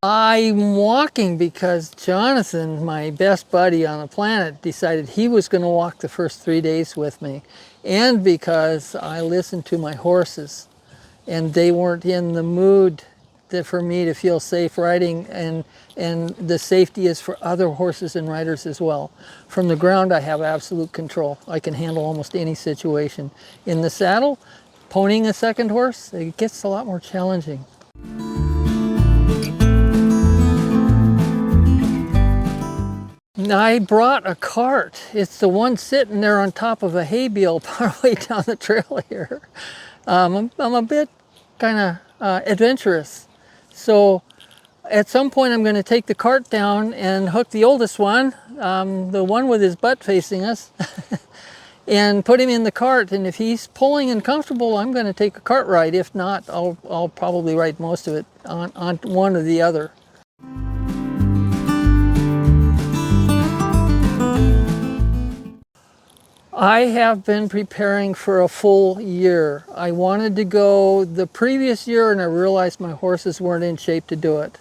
I'm walking because Jonathan, my best buddy on the planet, decided he was going to walk the first 3 days with me, and because I listened to my horses and they weren't in the mood for me to feel safe riding, and the safety is for other horses and riders as well. From the ground I have absolute control. I can handle almost any situation. In the saddle, ponying a second horse, it gets a lot more challenging. I brought a cart. It's the one sitting there on top of a hay bale partway down the trail here. I'm a bit kind of adventurous. So at some point I'm going to take the cart down and hook the oldest one, the one with his butt facing us, and put him in the cart. And if he's pulling and comfortable, I'm going to take a cart ride. If not, I'll probably ride most of it on one or the other. I have been preparing for a full year. I wanted to go the previous year and I realized my horses weren't in shape to do it.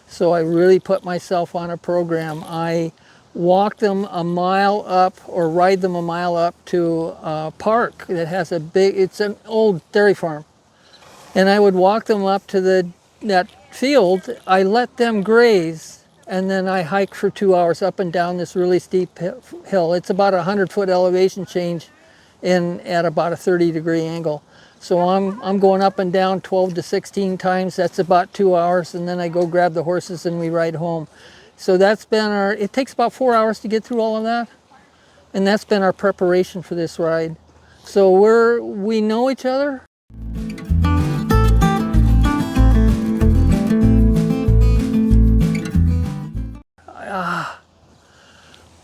So I really put myself on a program. I walk them a mile up or ride them a mile up to a park that has it's an old dairy farm. And I would walk them up to that field. I let them graze, and then I hike for 2 hours up and down this really steep hill. It's about a 100-foot elevation change at about a 30-degree angle. So I'm going up and down 12 to 16 times. That's about 2 hours, and then I go grab the horses and we ride home. So that's been it takes about 4 hours to get through all of that. And that's been our preparation for this ride. So we know each other.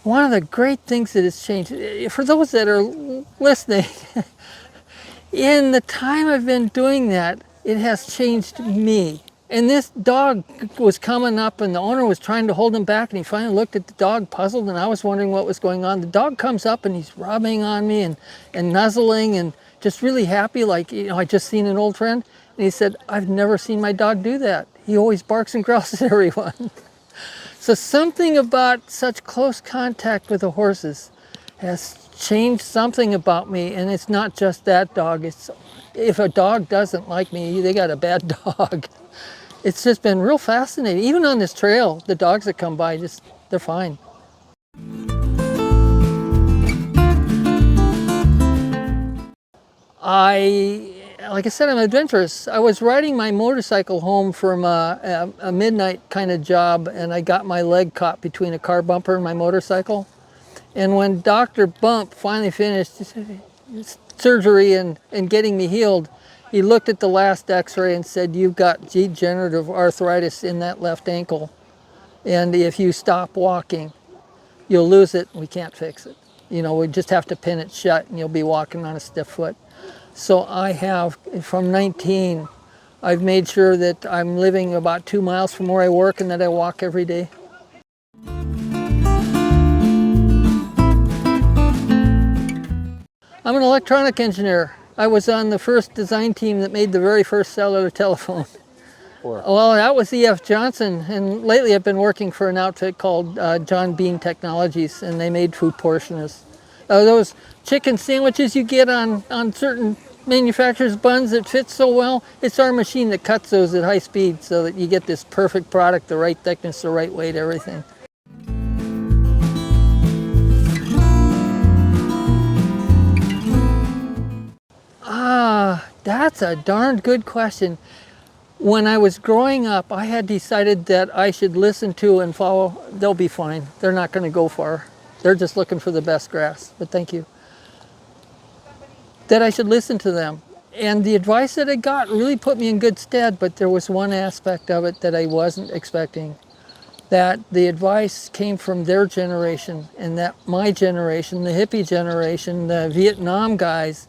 One of the great things that has changed, for those that are listening, in the time I've been doing that, it has changed me. And this dog was coming up and the owner was trying to hold him back, and he finally looked at the dog puzzled, and I was wondering what was going on. The dog comes up and he's rubbing on me and nuzzling and just really happy, like, I just seen an old friend. And he said, I've never seen my dog do that. He always barks and growls at everyone. So something about such close contact with the horses has changed something about me, and it's not just that dog. It's if a dog doesn't like me, they got a bad dog. It's just been real fascinating. Even on this trail, the dogs that come by, they're fine. Like I said, I'm adventurous. I was riding my motorcycle home from a midnight kind of job, and I got my leg caught between a car bumper and my motorcycle. And when Dr. Bump finally finished surgery and getting me healed, he looked at the last x-ray and said, you've got degenerative arthritis in that left ankle. And if you stop walking, you'll lose it, and we can't fix it. We just have to pin it shut and you'll be walking on a stiff foot. So I have, from 19, I've made sure that I'm living about 2 miles from where I work and that I walk every day. I'm an electronic engineer. I was on the first design team that made the very first cellular telephone. Well, that was E.F. Johnson, and lately I've been working for an outfit called John Bean Technologies, and they made food portioners. Those chicken sandwiches you get on certain manufacturers' buns that fit so well, it's our machine that cuts those at high speed so that you get this perfect product, the right thickness, the right weight, everything. That's a darn good question. When I was growing up, I had decided that I should listen to and follow. They'll be fine. They're not going to go far. They're just looking for the best grass, but thank you. That I should listen to them. And the advice that I got really put me in good stead, but there was one aspect of it that I wasn't expecting. That the advice came from their generation, and that my generation, the hippie generation, the Vietnam guys,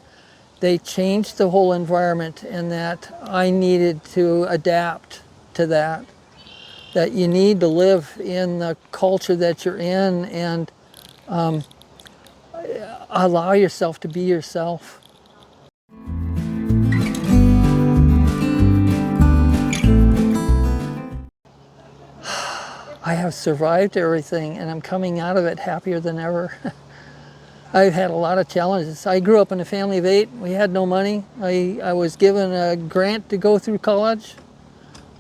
they changed the whole environment, and that I needed to adapt to that. That you need to live in the culture that you're in and allow yourself to be yourself. I have survived everything, and I'm coming out of it happier than ever. I've had a lot of challenges. I grew up in a family of 8. We had no money. I was given a grant to go through college.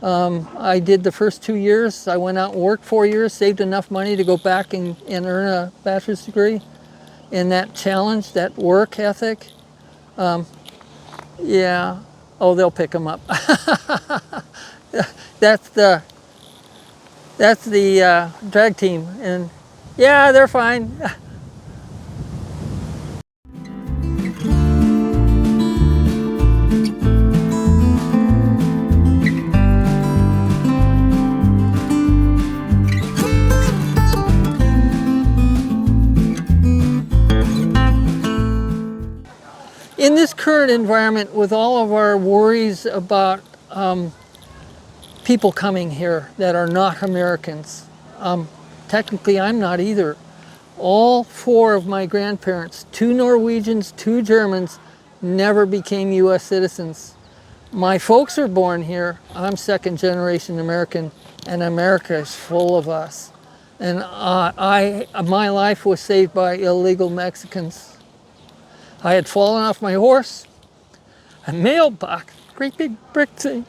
I did the first 2 years. I went out and worked 4 years, saved enough money to go back and earn a bachelor's degree. And that challenge, that work ethic, yeah, oh, they'll pick them up. That's the drag team, and yeah, they're fine. In this current environment, with all of our worries about people coming here that are not Americans, technically I'm not either. All 4 of my grandparents, 2 Norwegians, 2 Germans, never became US citizens. My folks are born here. I'm 2nd generation American, and America is full of us. And my life was saved by illegal Mexicans. I had fallen off my horse. A mailbox, great big brick thing,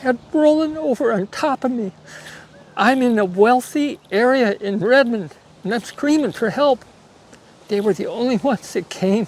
had rolling over on top of me. I'm in a wealthy area in Redmond, and I'm screaming for help. They were the only ones that came.